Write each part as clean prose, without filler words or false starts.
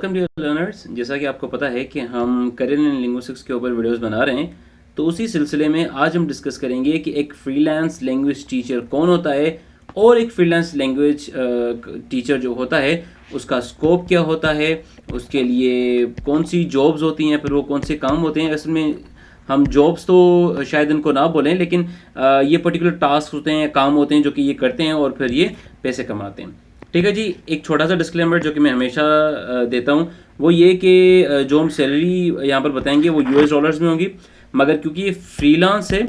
Welcome to learners. जैसा कि आपको पता है कि हम करियर इन लिंग्विस्टिक्स के ऊपर वीडियोस बना रहे हैं, तो उसी सिलसिले में आज हम डिस्कस करेंगे कि एक फ्रीलांस लैंग्वेज टीचर कौन होता है और एक फ्रीलांस लैंग्वेज टीचर जो होता है उसका स्कोप क्या होता है, उसके लिए कौन सी जॉब्स होती हैं, फिर वो कौन से काम होते हैं। असल में हम जॉब्स तो शायद इनको ना बोलें, लेकिन ये पर्टिकुलर टास्क होते हैं, काम होते हैं जो कि ये करते हैं और फिर ये पैसे कमाते हैं। ठीक है जी। एक छोटा सा डिस्क्लेमर जो कि मैं हमेशा देता हूँ वो ये कि जो हम सैलरी यहाँ पर बताएंगे वो यूएस डॉलर्स में होगी, मगर क्योंकि ये फ्रीलांस है,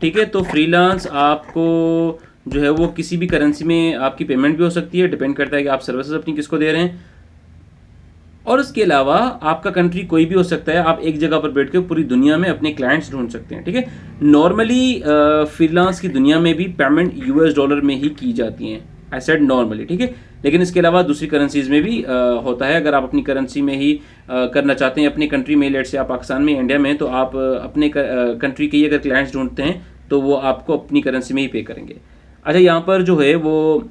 ठीक है, तो फ्रीलांस आपको जो है वो किसी भी करेंसी में आपकी पेमेंट भी हो सकती है। डिपेंड करता है कि आप सर्विसेज अपनी किसको दे रहे हैं। और उसके अलावा आपका कंट्री कोई भी हो सकता है, आप एक जगह पर बैठ के पूरी दुनिया में अपने क्लाइंट्स ढूंढ सकते हैं। ठीक है, नॉर्मली फ्रीलांस की दुनिया में भी पेमेंट यूएस डॉलर में ही की जाती हैं। आई सेड नॉर्मली, ठीक है, लेकिन इसके अलावा दूसरी करेंसीज में भी होता है। अगर आप अपनी करेंसी में ही करना चाहते हैं अपनी कंट्री में, लेट से आप पाकिस्तान में, इंडिया में, तो आप अपने कंट्री के ही अगर क्लाइंट्स ढूंढते हैं तो वो आपको अपनी करेंसी में ही पे करेंगे। अच्छा, यहाँ पर जो है वो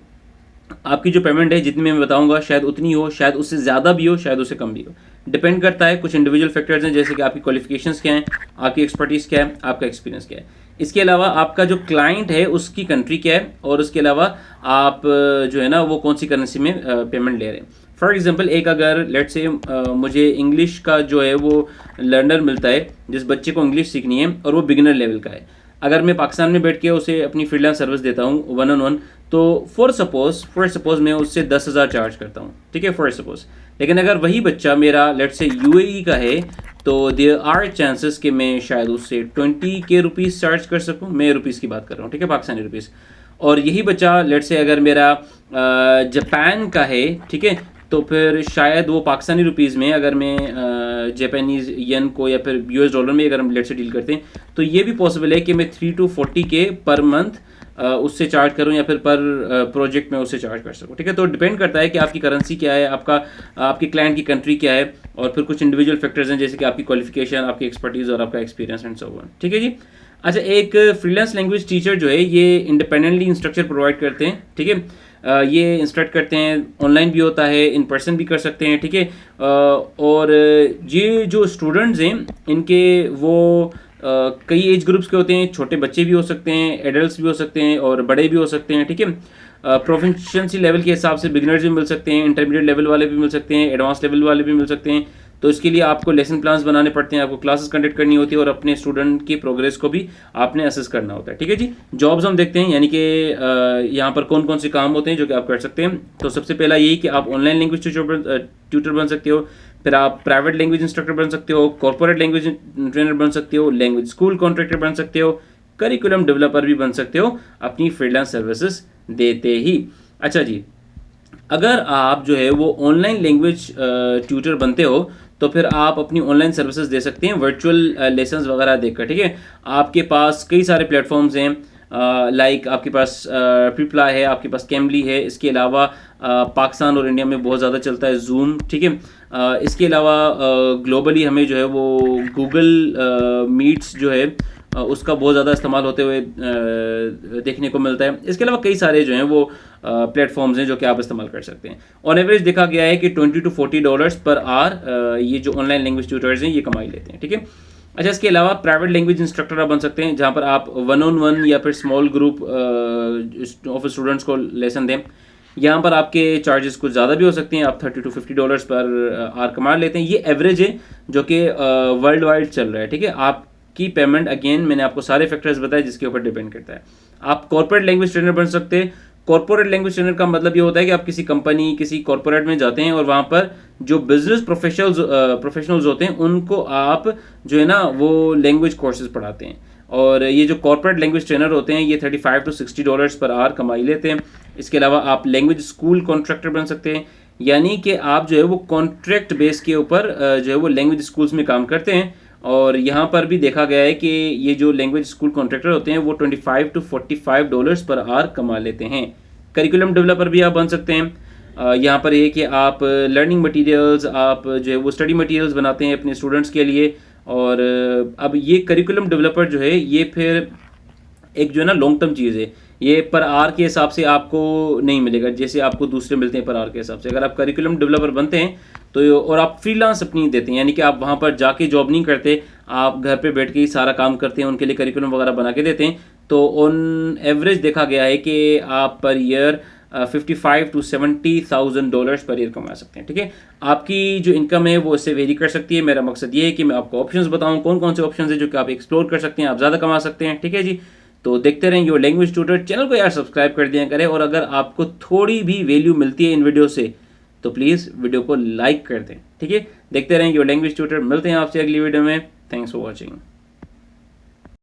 आपकी जो पेमेंट है जितनी मैं बताऊंगा शायद उतनी हो, शायद उससे ज़्यादा भी हो, शायद उससे कम भी हो। डिपेंड करता है, कुछ इंडिविजुअल फैक्टर्स हैं जैसे कि आपकी क्वालिफिकेशंस क्या हैं, आपकी एक्सपर्टीज़ क्या है, आपका एक्सपीरियंस क्या है। इसके अलावा आपका जो क्लाइंट है उसकी कंट्री क्या है, और उसके अलावा आप जो है ना वो कौन सी करेंसी में पेमेंट ले रहे हैं। फॉर एग्जाम्पल, एक अगर लेट से मुझे इंग्लिश का जो है वो लर्नर मिलता है, जिस बच्चे को इंग्लिश सीखनी है और वो बिगिनर लेवल का है, अगर मैं पाकिस्तान में बैठ के उसे अपनी फ्रीलांस सर्विस देता हूँ 1-on-1, तो फॉर सपोज मैं उससे 10,000 चार्ज करता हूँ, ठीक है, फॉर सपोज। लेकिन अगर वही बच्चा मेरा लेट से यूएई का है, तो देयर आर चांसेस कि मैं शायद उससे 20K रुपीज़ चार्ज कर सकूँ। मैं रुपीज़ की बात कर रहा हूँ, ठीक है, पाकिस्तानी रुपीज़। और यही बच्चा लेट से अगर मेरा जापान का है, ठीक है, तो फिर शायद वो पाकिस्तानी रुपीज़ में, अगर मैं जापानीज़ येन को या फिर यूएस डॉलर में अगर हम लेट से डील करते हैं, तो ये भी पॉसिबल है कि मैं 3 to 40K पर मंथ उससे चार्ज करूं या फिर पर प्रोजेक्ट में उससे चार्ज कर सकूं। ठीक है, तो डिपेंड करता है कि आपकी करेंसी क्या है, आपके क्लाइंट की कंट्री क्या है, और फिर कुछ इंडिविजुअल फैक्टर्स हैं जैसे कि आपकी क्वालिफिकेशन, आपकी एक्सपर्टीज़ और आपका एक्सपीरियंस एंड सो ऑन। ठीक है जी। अच्छा, एक फ्रीलांस लैंग्वेज टीचर जो है ये इंडिपेंडेंटली इंस्ट्रक्चर प्रोवाइड करते हैं। ठीक है, ये इंस्ट्रक्ट करते हैं, ऑनलाइन भी होता है, इन पर्सन भी कर सकते हैं। ठीक है, और ये जो स्टूडेंट्स हैं इनके वो कई एज ग्रुप्स के होते हैं। छोटे बच्चे भी हो सकते हैं, एडल्ट्स भी हो सकते हैं और बड़े भी हो सकते हैं। ठीक है, प्रोफिशिएंसी लेवल के हिसाब से बिगिनर्स भी मिल सकते हैं, इंटरमीडिएट लेवल वाले भी मिल सकते हैं, एडवांस लेवल वाले भी मिल सकते हैं। तो इसके लिए आपको लेसन प्लान्स बनाने पड़ते हैं, आपको क्लासेस कंडक्ट करनी होती है और अपने स्टूडेंट की प्रोग्रेस को भी आपने असेस करना होता है। ठीक है जी। जॉब्स हम देखते हैं, यानी कि यहाँ पर कौन कौन से काम होते हैं जो कि आप कर सकते हैं। तो सबसे पहला यही कि आप ऑनलाइन लैंग्वेज ट्यूटर बन सकते हो, फिर आप प्राइवेट लैंग्वेज इंस्ट्रक्टर बन सकते हो, कॉर्पोरेट लैंग्वेज ट्रेनर बन सकते हो, लैंग्वेज स्कूल कॉन्ट्रैक्टर बन सकते हो, करिकुलम डेवलपर भी बन सकते हो अपनी फ्रीलांस सर्विसेज देते ही। अच्छा जी, अगर आप जो है वो ऑनलाइन लैंग्वेज ट्यूटर बनते हो तो फिर आप अपनी ऑनलाइन सर्विसेज दे सकते हैं वर्चुअल लेसन्स वगैरह देकर। ठीक है, आपके पास कई सारे प्लेटफॉर्म्स हैं, लाइक आपके पास प्रिप्लाई है, आपके पास कैमली है। इसके अलावा पाकिस्तान और इंडिया में बहुत ज़्यादा चलता है जूम। ठीक है, इसके अलावा ग्लोबली हमें जो है वो गूगल मीट्स जो है उसका बहुत ज़्यादा इस्तेमाल होते हुए देखने को मिलता है। इसके अलावा कई सारे जो हैं वो प्लेटफॉर्म्स हैं जो कि आप इस्तेमाल कर सकते हैं। ऑन एवरेज देखा गया है कि $20 to $40 पर आवर ये जो ऑनलाइन लैंग्वेज ट्यूटर्स हैं ये कमाई लेते हैं। ठीक है, अच्छा, इसके अलावा प्राइवेट लैंग्वेज इंस्ट्रक्टर आप बन सकते हैं, जहाँ पर आप 1-on-1 या फिर स्मॉल ग्रुप ऑफ स्टूडेंट्स को लेसन दें। यहाँ पर आपके चार्जेस कुछ ज़्यादा भी हो सकते हैं, आप $30 to $50 पर आवर कमा लेते हैं। ये एवरेज है जो कि वर्ल्ड वाइड चल रहा है। ठीक है, आपकी पेमेंट, अगेन मैंने आपको सारे फैक्टर्स बताए जिसके ऊपर डिपेंड करता है। आप कॉर्पोरेट लैंग्वेज ट्रेनर बन सकते हैं। कॉर्पोरेट लैंग्वेज ट्रेनर का मतलब ये होता है कि आप किसी कंपनी, किसी कॉर्पोरेट में जाते हैं और वहाँ पर जो बिजनेस प्रोफेशनल्स होते हैं उनको आप जो है ना वो लैंग्वेज कोर्सेज पढ़ाते हैं। और ये जो कॉर्पोरेट लैंग्वेज ट्रेनर होते हैं ये $35 to $60 पर आवर कमाई लेते हैं। इसके अलावा आप लैंग्वेज स्कूल कॉन्ट्रैक्टर बन सकते हैं, यानी कि आप जो है वो कॉन्ट्रैक्ट बेस के ऊपर जो है वो लैंग्वेज स्कूल्स में काम करते हैं। और यहाँ पर भी देखा गया है कि ये जो लैंग्वेज स्कूल कॉन्ट्रैक्टर होते हैं वो $25 to $45 पर आवर कमा लेते हैं। करिकुलम डेवलपर भी आप बन सकते हैं। यहाँ पर ये कि आप लर्निंग मटेरियल्स, आप जो है वो स्टडी मटेरियल्स बनाते हैं अपने स्टूडेंट्स के लिए। और अब ये करिकुलम डेवलपर जो है ये फिर एक जो है ना लॉन्ग टर्म चीज़ है, ये पर आवर के हिसाब से आपको नहीं मिलेगा जैसे आपको दूसरे मिलते हैं पर आवर के हिसाब से। अगर आप करिकुलम डेवलपर बनते हैं तो और आप फ्रीलांस अपनी देते हैं, यानी कि आप वहाँ पर जाके जॉब नहीं करते, आप घर पे बैठ के ही सारा काम करते हैं, उनके लिए करिकुलम वगैरह बना के देते हैं। तो ऑन एवरेज देखा गया है कि आप per year 55 to 70,000 dollars per year कमा सकते हैं। ठीक है, आपकी जो इनकम है वो इससे वेरी कर सकती है। मेरा मकसद ये है कि मैं आपको ऑप्शंस बताऊं, कौन कौन से ऑप्शंस है जो कि आप एक्सप्लोर कर सकते हैं, आप ज़्यादा कमा सकते हैं। ठीक है जी, तो देखते रहें योर लैंग्वेज ट्यूटर। चैनल को यार सब्सक्राइब कर दिया करें, और अगर आपको थोड़ी भी वैल्यू मिलती है इन वीडियो से तो प्लीज़ वीडियो को लाइक कर दें। ठीक है, देखते रहें योर लैंग्वेज ट्यूटर। मिलते हैं आपसे अगली वीडियो में। Thanks for watching.